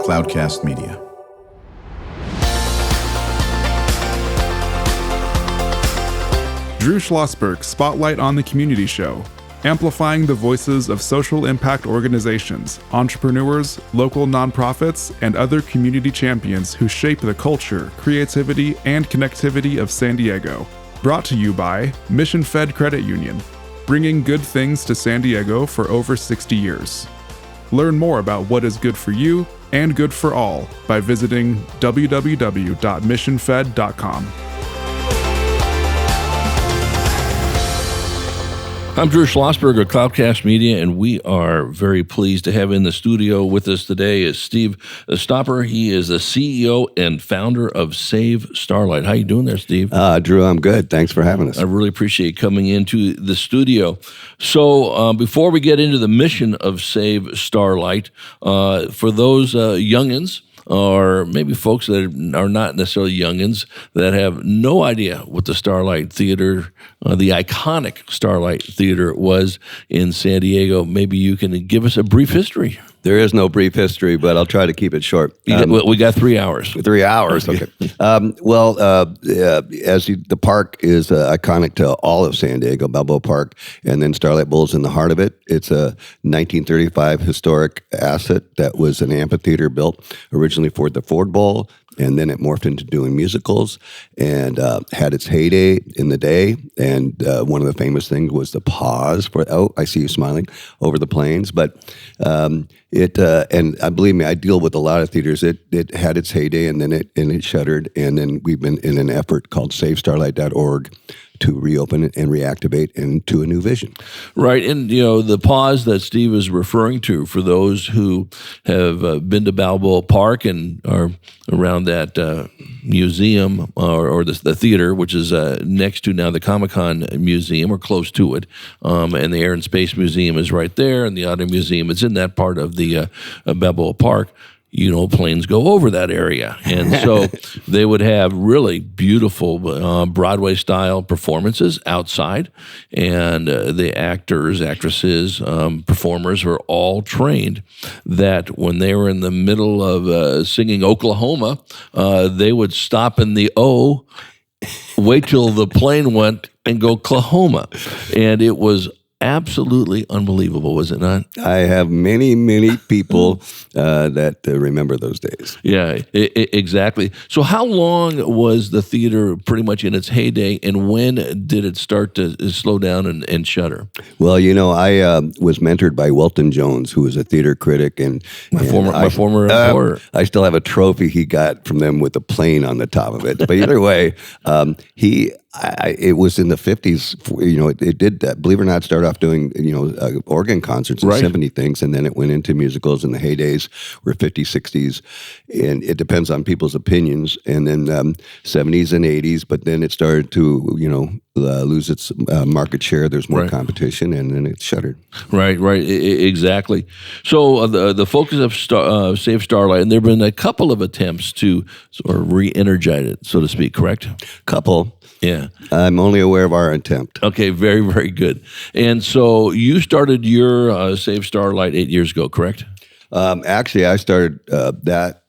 Cloudcast Media. Drew Schlosberg Spotlight on the Community Show, amplifying the voices of social impact organizations, entrepreneurs, local nonprofits, and other community champions who shape the culture, creativity, and connectivity of San Diego. Brought to you by Mission Fed Credit Union, bringing good things to San Diego for over 60 years. Learn more about what is good for you and good for all by visiting www.missionfed.com. I'm Drew Schlosberg of Cloudcast Media, and we are very pleased to have in the studio with us today is Steve Stopper. He is the CEO and founder of Save Starlight. How you doing there, Steve? Drew, I'm good. Thanks for having us. I really appreciate you coming into the studio. So before we get into the mission of Save Starlight, for those youngins, or maybe folks that are not necessarily youngins that have no idea what the Starlight Theater, the iconic Starlight Theater was in San Diego, maybe you can give us a brief history. There is no brief history, but I'll try to keep it short. We got 3 hours. 3 hours, okay. The park is iconic to all of San Diego, Balboa Park, and then Starlight Bowl is in the heart of it. It's a 1935 historic asset that was an amphitheater built originally for the Ford Bowl, and then it morphed into doing musicals and had its heyday in the day. And one of the famous things was the pause for, oh, I see you smiling, over the planes. But and believe me, I deal with a lot of theaters. It had its heyday and then it shuttered. And then we've been in an effort called SaveStarlight.org to reopen it and reactivate into a new vision. Right. And, the pause that Steve is referring to, for those who have been to Balboa Park and are around that museum or the theater, which is next to now the Comic-Con Museum or close to it, and the Air and Space Museum is right there, and the Auto Museum is in that part of the Balboa Park. Planes go over that area. And so they would have really beautiful Broadway-style performances outside. And the actors, actresses, performers were all trained that when they were in the middle of singing Oklahoma, they would stop in the O, wait till the plane went, and go Oklahoma. And it was absolutely unbelievable, was it not? I have many, many people that remember those days. Yeah, exactly. So how long was the theater pretty much in its heyday, and when did it start to slow down and shutter? Well, I was mentored by Welton Jones, who was a theater critic. And my former employer. I still have a trophy he got from them with a plane on the top of it. But either way, it was in the 50s, it did that. Believe it or not, started off doing, organ concerts and symphony things, and then it went into musicals, and the heydays were 50s, 60s, and it depends on people's opinions, and then 70s and 80s, but then it started to, lose its market share. There's more competition, and then it shuttered. Right, exactly. So the focus of Save Starlight, and there have been a couple of attempts to sort of re-energize it, so to speak, correct? Couple. Yeah. I'm only aware of our attempt. Okay, very, very good. And so you started your Save Starlight 8 years ago, correct? Actually, I started that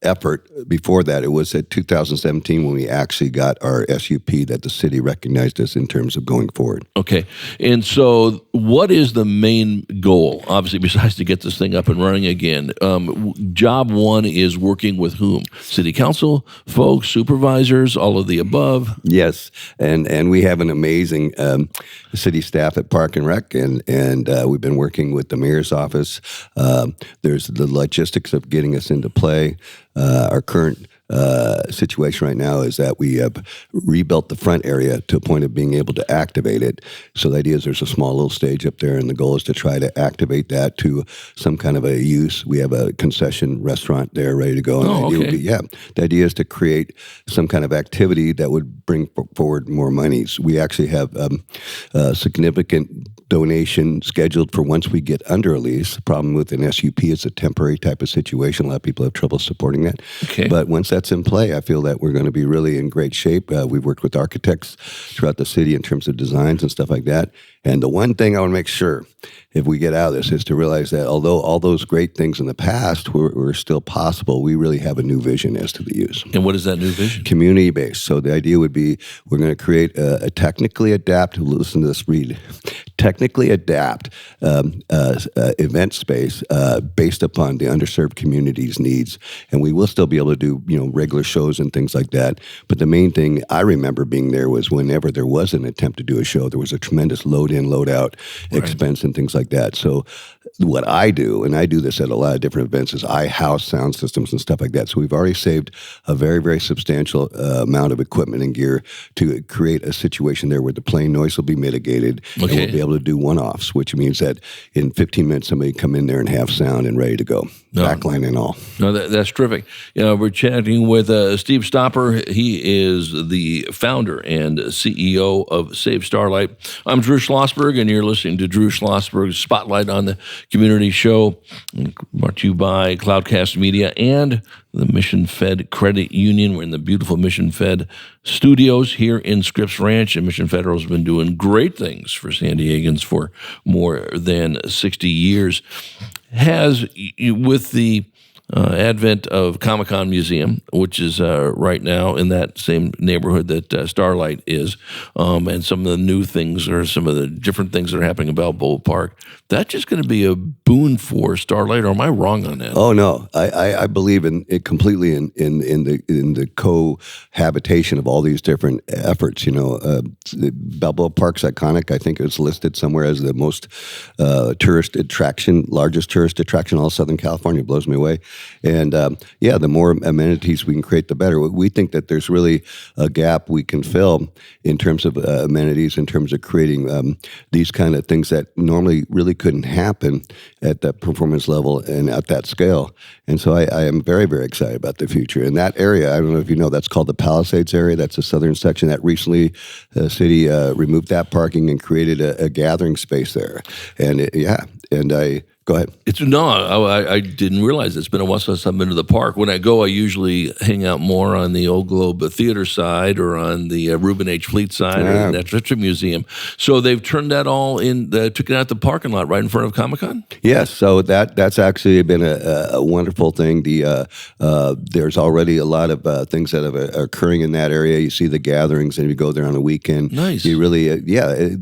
effort before that. It was at 2017 when we actually got our SUP that the city recognized us in terms of going forward. Okay. And so what is the main goal, obviously, besides to get this thing up and running again? Job one is working with whom? City council folks, supervisors, all of the above? Yes. And we have an amazing city staff at Park and Rec, and we've been working with the mayor's office. There's the logistics of getting us into play. Our current situation right now is that we have rebuilt the front area to a point of being able to activate it. So the idea is there's a small little stage up there, and the goal is to try to activate that to some kind of a use. We have a concession restaurant there ready to go. And the idea is to create some kind of activity that would bring forward more monies. We actually have significant donation scheduled for once we get under a lease. The problem with an SUP is a temporary type of situation. A lot of people have trouble supporting that. Okay. But once that's in play, I feel that we're going to be really in great shape. We've worked with architects throughout the city in terms of designs and stuff like that. And the one thing I want to make sure, if we get out of this, is to realize that although all those great things in the past were still possible, we really have a new vision as to the use. And what is that new vision? Community-based. So the idea would be we're going to create a technically adapt, listen to this read, technically adapt event space based upon the underserved community's needs. And we will still be able to do, regular shows and things like that. But the main thing I remember being there was whenever there was an attempt to do a show, there was a tremendous load in, load out expense and things like that. So what I do, and I do this at a lot of different events, is I house sound systems and stuff like that. So we've already saved a very, very substantial amount of equipment and gear to create a situation there where the plane noise will be mitigated, and we'll be able to do one-offs, which means that in 15 minutes somebody can come in there and have sound and ready to go, backline and all. No, that's terrific. We're chatting with Steve Stopper. He is the founder and CEO of Save Starlight. I'm Drew Schlosberg, and you're listening to Drew Schlosberg's Spotlight on the Community Show, brought to you by Cloudcast Media and the Mission Fed Credit Union. We're in the beautiful Mission Fed studios here in Scripps Ranch, and Mission Federal has been doing great things for San Diegans for more than 60 years. With the advent of Comic-Con Museum, which is right now in that same neighborhood that Starlight is, and some of the new things or some of the different things that are happening at Balboa Park, that's just going to be a boon for Starlight, or am I wrong on that? Oh no, I believe in it completely in the cohabitation of all these different efforts. Balboa Park's iconic. I think it's listed somewhere as the most largest tourist attraction in all Southern California. It blows me away. And the more amenities we can create, the better. We think that there's really a gap we can fill in terms of amenities, in terms of creating these kind of things that normally really couldn't happen at that performance level and at that scale. And so I am very, very excited about the future. In that area, I don't know if you know, that's called the Palisades area. That's the southern section that recently the city removed that parking and created a gathering space there. And go ahead. I didn't realize it's been a while since I've been to the park. When I go, I usually hang out more on the Old Globe Theater side or on the Reuben H. Fleet side or the Natural Museum. So they've turned that all in, took it out the parking lot right in front of Comic-Con? Yes, so that's actually been a wonderful thing. There's already a lot of things that are occurring in that area. You see the gatherings, and you go there on a weekend. Nice. You really,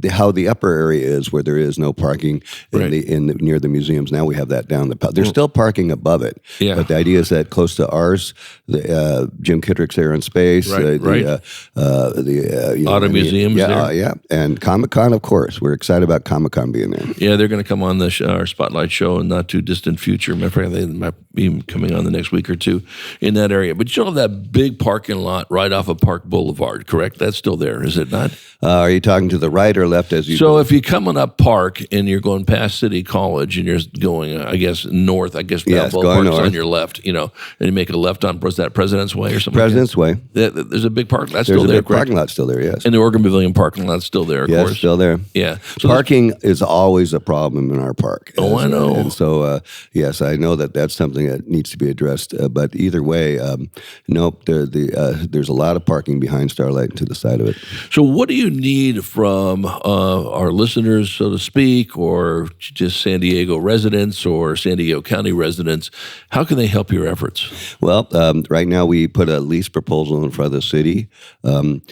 how the upper area is where there is no parking near the museum. Now we have that down. There's still parking above it, but the idea is that close to ours, Jim Kittrick's there in space, the Auto Museum's there. And Comic-Con, of course. We're excited about Comic-Con being there. Yeah, they're going to come on our Spotlight show in not too distant future. Matter of fact, they might be coming on the next week or two in that area. But you still have that big parking lot right off of Park Boulevard, correct? That's still there, is it not? Are you talking to the right or left as you go? If you're coming up Park and you're going past City College and you're going, I guess, north, Balboa Park's north. On your left, and you make a left on, was that President's Way or something? President's Way. There's a big park lot still there. There's a big parking lot still there, yes. And the Oregon Pavilion parking lot's still there, of course. Yes, still there. Yeah. So parking is always a problem in our park. Oh, I know. And so, yes, I know that's something that needs to be addressed. But either way, nope, there's a lot of parking behind Starlight to the side of it. So what do you need from our listeners, so to speak, or just San Diego residents or San Diego County residents? How can they help your efforts? Well, right now we put a lease proposal in front of the city, and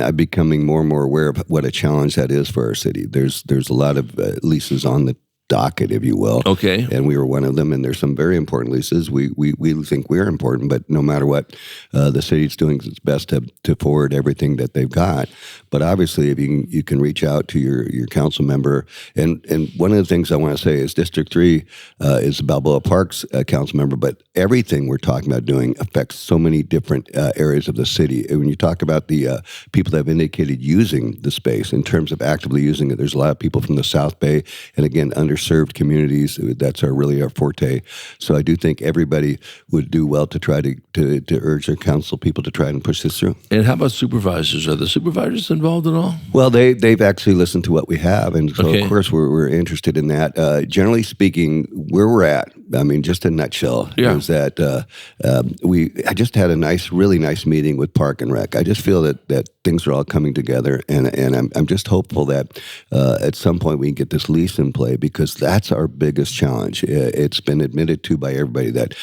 I'm becoming more and more aware of what a challenge that is for our city. There's a lot of leases on the docket, if you will. Okay. And we were one of them, and there's some very important leases. We think we're important, but no matter what, the city's doing its best to forward everything that they've got. But obviously, if you can reach out to your council member, and one of the things I want to say is District 3 is Balboa Park's council member, but everything we're talking about doing affects so many different areas of the city. And when you talk about the people that have indicated using the space in terms of actively using it, there's a lot of people from the South Bay, and again, underserved communities. That's really our forte. So I do think everybody would do well to try to urge their council people to try and push this through. And how about supervisors? Are the supervisors involved at all? Well, they've actually listened to what we have, and so of course we're interested in that. Generally speaking, where we're at, I mean, just a nutshell is that I just had a really nice meeting with Park and Rec. I just feel that things are all coming together, and I'm just hopeful that at some point we can get this lease in play, because that's our biggest challenge. It's been admitted to by everybody that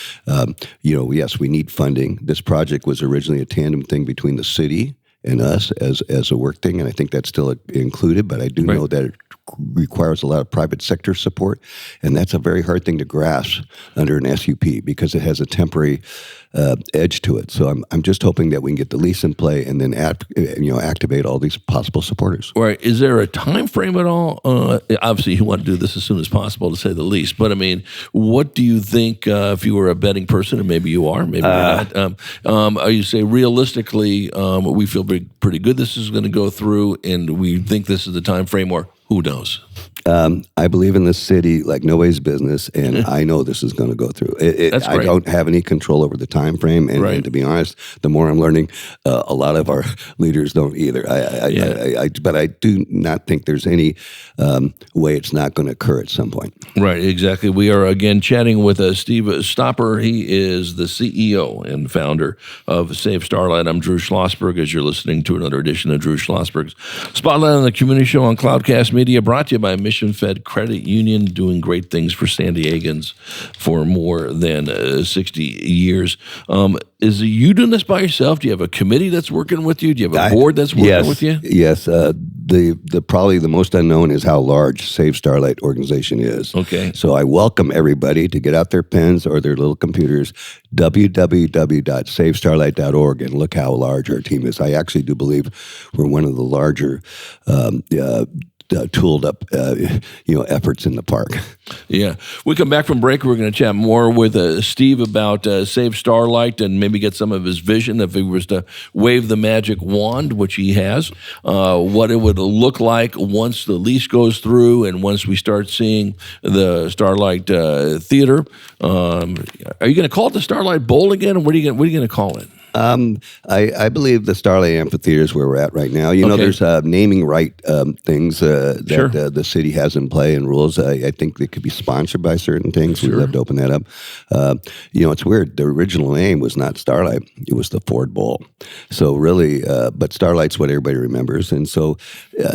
yes, we need funding. This project was originally a tandem thing between the city and us as a work thing, and I think that's still included, but I do know that it requires a lot of private sector support, and that's a very hard thing to grasp under an SUP because it has a temporary edge to it. So I'm just hoping that we can get the lease in play and then activate all these possible supporters. Right. Is there a time frame at all? Obviously, you want to do this as soon as possible, to say the least. But I mean, what do you think if you were a betting person, and maybe you are, maybe you're not? You say realistically, we feel pretty good this is going to go through, and we think this is the time frame, or who knows? I believe in this city like nobody's business, and I know this is going to go through. That's great. I don't have any control over the time frame, and to be honest, the more I'm learning, a lot of our leaders don't either. But I do not think there's any way it's not going to occur at some point. Right, exactly. We are again chatting with Steve Stopper. He is the CEO and founder of Save Starlight. I'm Drew Schlosberg, as you're listening to another edition of Drew Schlosberg's Spotlight on the Community Show on Cloudcast Media, brought to you by Mission Fed Credit Union, doing great things for San Diegans for more than 60 years. Is you doing this by yourself? Do you have a committee that's working with you? Do you have a board that's working with you? Yes. The probably the most unknown is how large Save Starlight organization is. Okay. So I welcome everybody to get out their pens or their little computers, www.savestarlight.org, and look how large our team is. I actually do believe we're one of the larger tooled up, efforts in the park. Yeah. We come back from break. We're going to chat more with Steve about Save Starlight and maybe get some of his vision if he was to wave the magic wand, which he has, what it would look like once the lease goes through and once we start seeing the Starlight Theater. Are you going to call it the Starlight Bowl again, or what are you going to call it? I believe the Starlight Amphitheater is where we're at right now. There's naming right things that the city has in play and rules. I think they could be sponsored by certain things. We'd love to open that up. It's weird. The original name was not Starlight. It was the Ford Bowl. So really, but Starlight's what everybody remembers. And so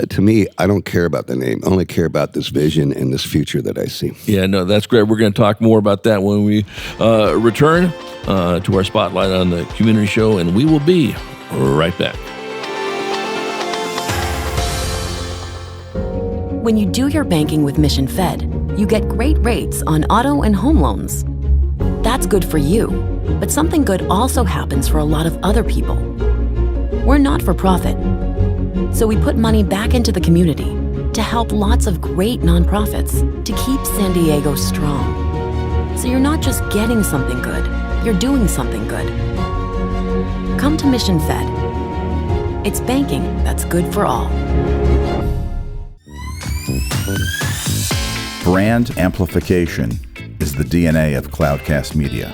to me, I don't care about the name. I only care about this vision and this future that I see. Yeah, no, that's great. We're going to talk more about that when we return to our Spotlight on the Community Show, and we will be right back. When you do your banking with Mission Fed, you get great rates on auto and home loans. That's good for you, but something good also happens for a lot of other people. We're not for profit, so we put money back into the community to help lots of great nonprofits to keep San Diego strong. So you're not just getting something good, you're doing something good. Come to Mission Fed. It's banking that's good for all. Brand amplification is the DNA of Cloudcast Media,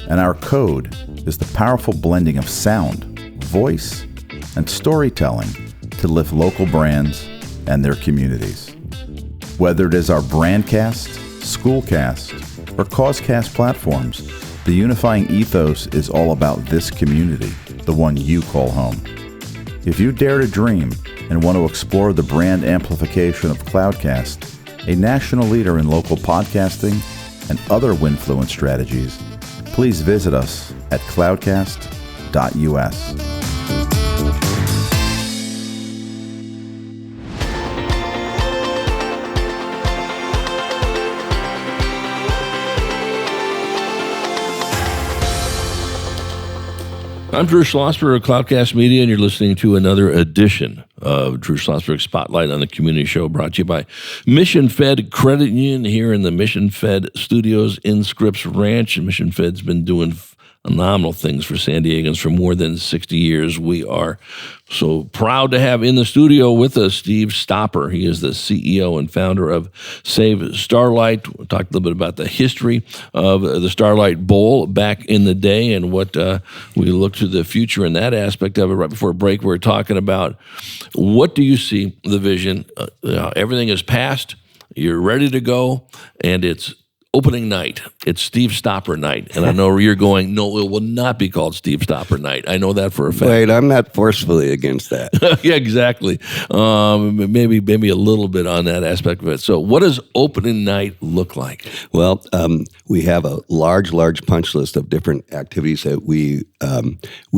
and our code is the powerful blending of sound, voice, and storytelling to lift local brands and their communities. Whether it is our Brandcast, Schoolcast, or Causecast platforms, the unifying ethos is all about this community, the one you call home. If you dare to dream and want to explore the brand amplification of Cloudcast, a national leader in local podcasting and other Winfluence strategies, please visit us at cloudcast.us. I'm Drew Schlosberg of Cloudcast Media, and you're listening to another edition of Drew Schlosberg's Spotlight on the Community Show, brought to you by Mission Fed Credit Union here in the Mission Fed Studios in Scripps Ranch. Mission Fed's been doing phenomenal things for San Diegans for more than 60 years. We are so proud to have in the studio with us Steve Stopper. He is the CEO and founder of Save Starlight. We talked a little bit about the history of the Starlight Bowl back in the day and what we look to the future in that aspect of it. Right before break, we were talking about what do you see the vision? Everything is passed. You're ready to go, and it's opening night. It's Steve Stopper night. And I know you're going, no, it will not be called Steve Stopper night. I know that for a fact. Wait, I'm not forcefully against that. Yeah, exactly. Maybe a little bit on that aspect of it. So what does opening night look like? Well, we have a large punch list of different activities that we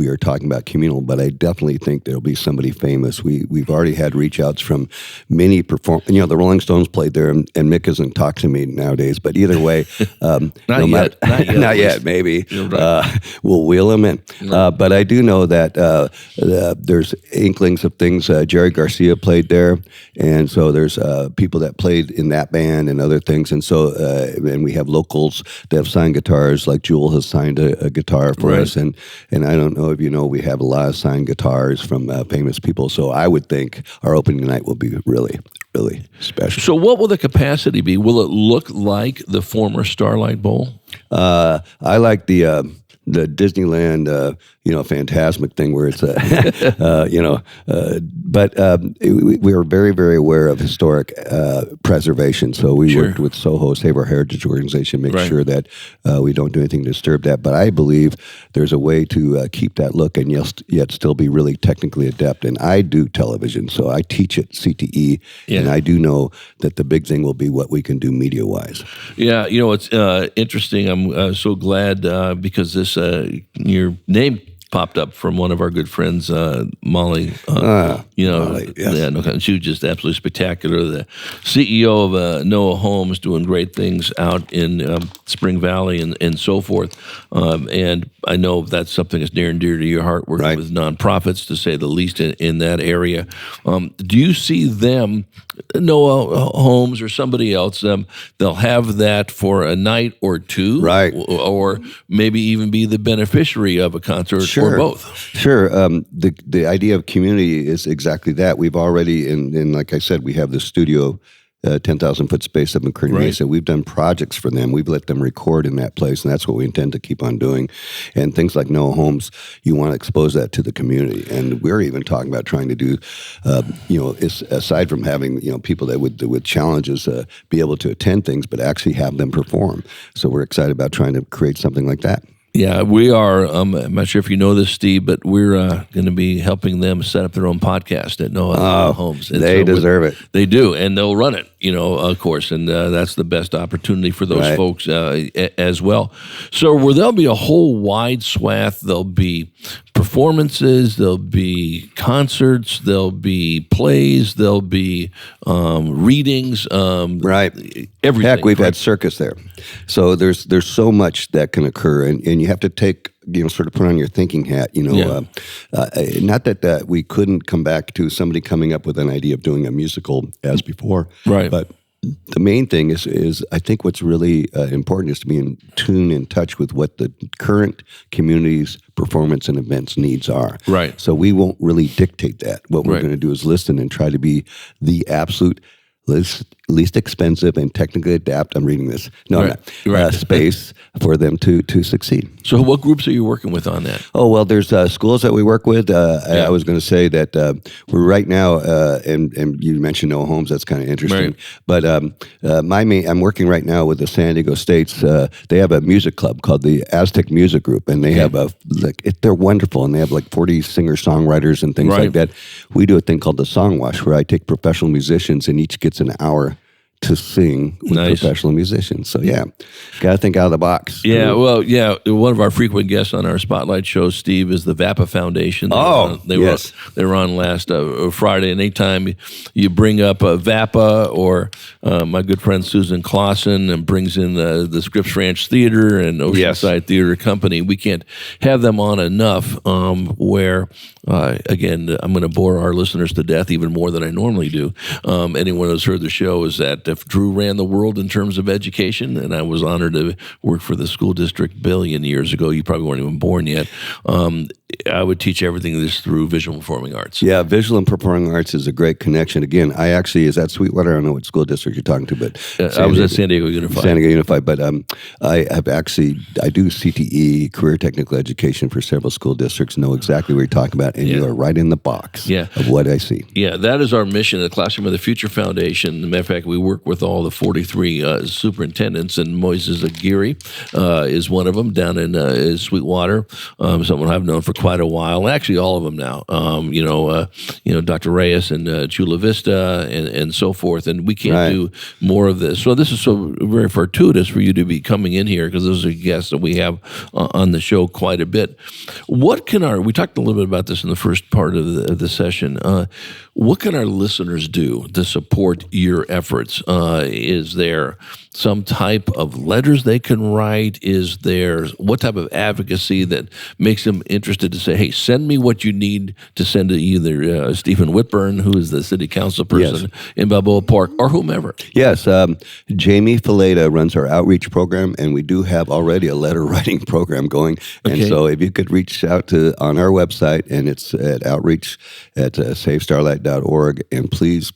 are talking about communal, but I definitely think there'll be somebody famous. We've already had reach outs from many the Rolling Stones played there, and Mick isn't talking to me nowadays, but either way, not yet, maybe. Right. We'll wheel them in. But I do know that there's inklings of things. Jerry Garcia played there, and so there's people that played in that band and other things, and so and we have locals that have signed guitars, like Jewel has signed a guitar for us, and I don't know if you know, we have a lot of signed guitars from famous people, so I would think our opening night will be really special. So what will the capacity be? Will it look like the former Starlight Bowl? I like the Disneyland, Phantasmic thing where it's, but we are very, very aware of historic preservation. So we worked with Soho, Save Our Heritage Organization, make sure that we don't do anything to disturb that. But I believe there's a way to keep that look and yet still be really technically adept. And I do television, so I teach at CTE, and I do know that the big thing will be what we can do media-wise. Yeah, it's interesting. I'm so glad because this your name popped up from one of our good friends, Molly. Molly, yes. She was just absolutely spectacular. The CEO of Noah Homes, doing great things out in Spring Valley and so forth. And I know that's something that's near and dear to your heart, working with nonprofits, to say the least, in that area. Do you see them, Noah Homes or somebody else, they'll have that for a night or two, or maybe even be the beneficiary of a concert, or both? Sure. The idea of community is exactly that. We've already, and like I said, we have the studio, 10,000-foot space up in Kearney Mesa. We've done projects for them. We've let them record in that place, and that's what we intend to keep on doing. And things like Noah Homes, you want to expose that to the community. And we're even talking about trying to do, aside from having people that with challenges be able to attend things, but actually have them perform. So we're excited about trying to create something like that. Yeah, we are. I'm not sure if you know this, Steve, but we're going to be helping them set up their own podcast at Noah Homes. And they deserve it. They do, and they'll run it, of course, and that's the best opportunity for those folks as well. So where there'll be a whole wide swath, there'll be performances, there'll be concerts, there'll be plays, there'll be readings, everything. Heck, we've had circus there. So there's so much that can occur, and you have to take, sort of put on your thinking hat, not that we couldn't come back to somebody coming up with an idea of doing a musical as before, but the main thing is I think what's really important is to be in tune, in touch with what the current community's performance and events needs are. Right. So we won't really dictate that. What we're going to do is listen and try to be the absolute least expensive and technically adapt. I'm reading this. Space for them to succeed. So what groups are you working with on that? Oh, well, there's schools that we work with. I was going to say that we're right now, and you mentioned Noah Homes. That's kind of interesting. But I'm working right now with the San Diego State's. They have a music club called the Aztec Music Group, and they have they're wonderful, and they have 40 singer-songwriters and things like that. We do a thing called the Song Wash, where I take professional musicians, and each gets an hour to sing with professional musicians. So got to think out of the box. Yeah, one of our frequent guests on our Spotlight show, Steve, is the VAPA Foundation. They were on last Friday, and anytime you bring up VAPA or my good friend Susan Clausen and brings in the Scripps Ranch Theater and Oceanside Theater Company, we can't have them on enough where, again, I'm going to bore our listeners to death even more than I normally do. Anyone who's heard the show is that if Drew ran the world in terms of education, and I was honored to work for the school district billion years ago, you probably weren't even born yet, I would teach everything this through visual and performing arts. Yeah, visual and performing arts is a great connection. Again, I actually, is that Sweetwater? I don't know what school district you're talking to, but I was at San Diego Unified. San Diego Unified, but I do CTE, career technical education for several school districts, know exactly what you're talking about, and you are right in the box of what I see. Yeah, that is our mission at the Classroom of the Future Foundation. As a matter of fact, we work work with all the 43 superintendents, and Moises Aguirre is one of them down in Sweetwater, someone I've known for quite a while. Actually, all of them now. Dr. Reyes and Chula Vista and so forth. And we can't do more of this. So this is so very fortuitous for you to be coming in here, because those are guests that we have on the show quite a bit. What can we talked a little bit about this in the first part of the session. What can our listeners do to support your efforts? Is there some type of letters they can write? Is there what type of advocacy that makes them interested to say, hey, send me what you need to send to either Stephen Whitburn, who is the city council person in Balboa Park, or whomever? Yes. Jamie Fileta runs our outreach program, and we do have already a letter writing program going. And so if you could reach out on our website, and it's at outreach at savestarlight.org, and please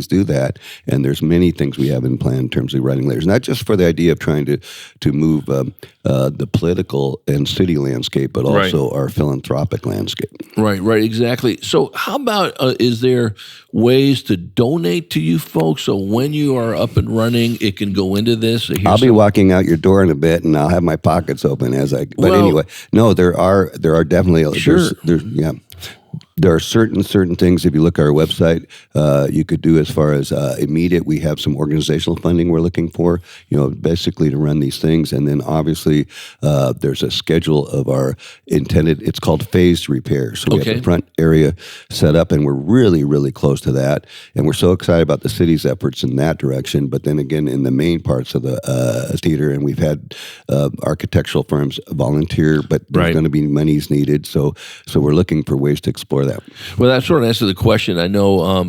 do that. And there's many things we have in plan in terms of writing letters, not just for the idea of trying to move the political and city landscape, but also our philanthropic landscape. Right, exactly. So how about, is there ways to donate to you folks, so when you are up and running, it can go into this? I'll be walking out your door in a bit, and I'll have my pockets open anyway, no, there are definitely, there are certain things. If you look at our website, you could do as far as immediate. We have some organizational funding we're looking for, basically to run these things. And then obviously there's a schedule of our intended, it's called phased repairs. So we have the front area set up, and we're really, really close to that. And we're so excited about the city's efforts in that direction. But then again, in the main parts of the theater, and we've had architectural firms volunteer, but there's going to be monies needed. So we're looking for ways to explore that. Well, that sort of answers the question. I know,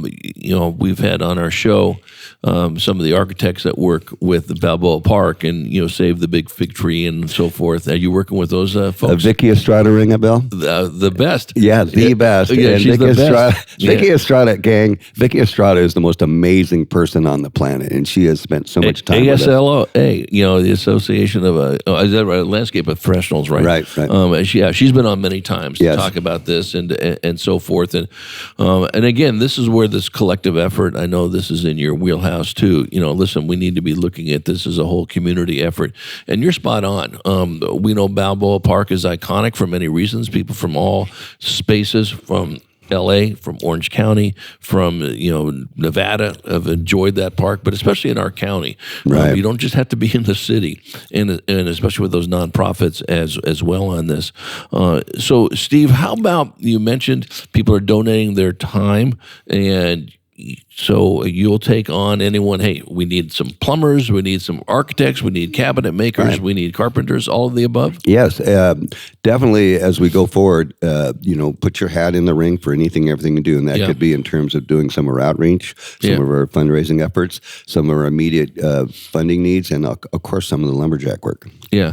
we've had on our show some of the architects that work with the Balboa Park and, Save the Big Fig Tree and so forth. Are you working with those folks? Vicky Estrada, ring a bell? The best. Yeah, the best. Yeah, she's the best. Vicky Estrada, gang. Vicky Estrada is the most amazing person on the planet, and she has spent so much time with us. ASLA, the Association of Landscape Professionals, right? Right. She's been on many times to talk about this and so forth. And again, this is where this collective effort, I know this is in your wheelhouse too. Listen, we need to be looking at this as a whole community effort. And you're spot on. We know Balboa Park is iconic for many reasons. People from all spaces, from LA, from Orange County, from Nevada have enjoyed that park, but especially in our county. Right. You don't just have to be in the city, and especially with those nonprofits as well on this. So, Steve, how about, you mentioned people are donating their time, and so you'll take on anyone. Hey, we need some plumbers, we need some architects, we need cabinet makers, we need carpenters, all of the above? Yes, definitely. As we go forward, put your hat in the ring for everything you do. And that could be in terms of doing some of our outreach, some of our fundraising efforts, some of our immediate funding needs, and of course, some of the lumberjack work. Yeah.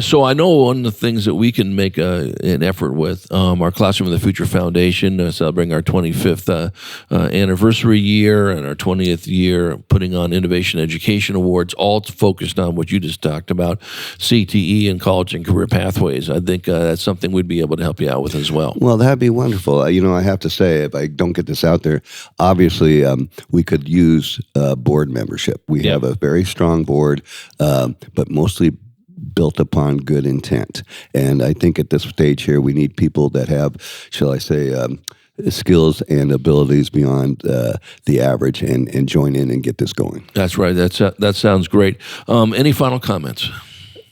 So I know one of the things that we can make an effort with, our Classroom of the Future Foundation, celebrating our 25th anniversary year and our 20th year, putting on Innovation Education Awards, all focused on what you just talked about, CTE and college and career pathways. I think that's something we'd be able to help you out with as well. Well, that'd be wonderful. I have to say, if I don't get this out there, obviously we could use board membership. We have a very strong board, but mostly built upon good intent. And I think at this stage here, we need people that have, shall I say, skills and abilities beyond the average, and join in and get this going. That's right. That sounds great. Any final comments?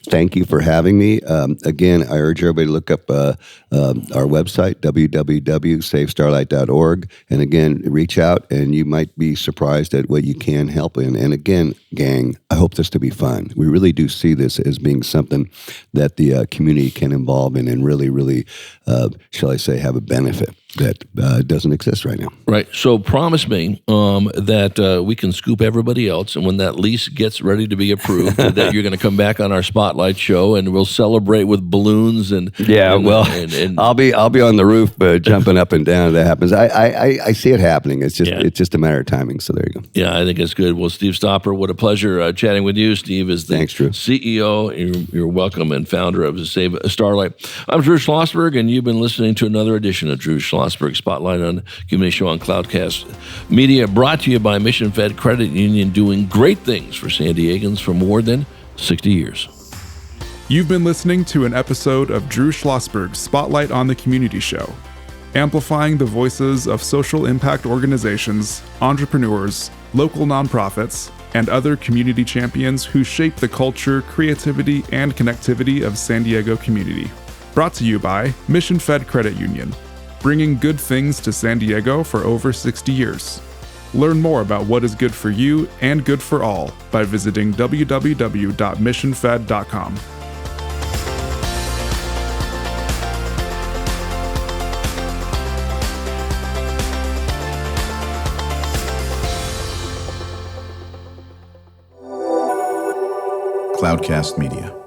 Thank you for having me. Again, I urge everybody to look up our website, www.savestarlight.org. And again, reach out, and you might be surprised at what you can help in. And again, gang, I hope this to be fun. We really do see this as being something that the community can involve in and really, really, shall I say, have a benefit that doesn't exist right now. Right. So promise me that we can scoop everybody else, and when that lease gets ready to be approved, that you're going to come back on our Spotlight show, and we'll celebrate with balloons and I'll be on the roof jumping up and down. That happens. I see it happening. It's just a matter of timing. So there you go. Yeah, I think it's good. Well, Steve Stopper, what a pleasure chatting with you. Steve is the Thanks, Drew. CEO. You're welcome, and founder of Save Starlight. I'm Drew Schlosberg, and you've been listening to another edition of Drew Schlosberg Schlosberg Spotlight on the Community Show on Cloudcast Media, brought to you by Mission Fed Credit Union, doing great things for San Diegans for more than 60 years. You've been listening to an episode of Drew Schlosberg's Spotlight on the Community Show, amplifying the voices of social impact organizations, entrepreneurs, local nonprofits, and other community champions who shape the culture, creativity, and connectivity of San Diego community. Brought to you by Mission Fed Credit Union, bringing good things to San Diego for over 60 years. Learn more about what is good for you and good for all by visiting www.missionfed.com. Cloudcast Media.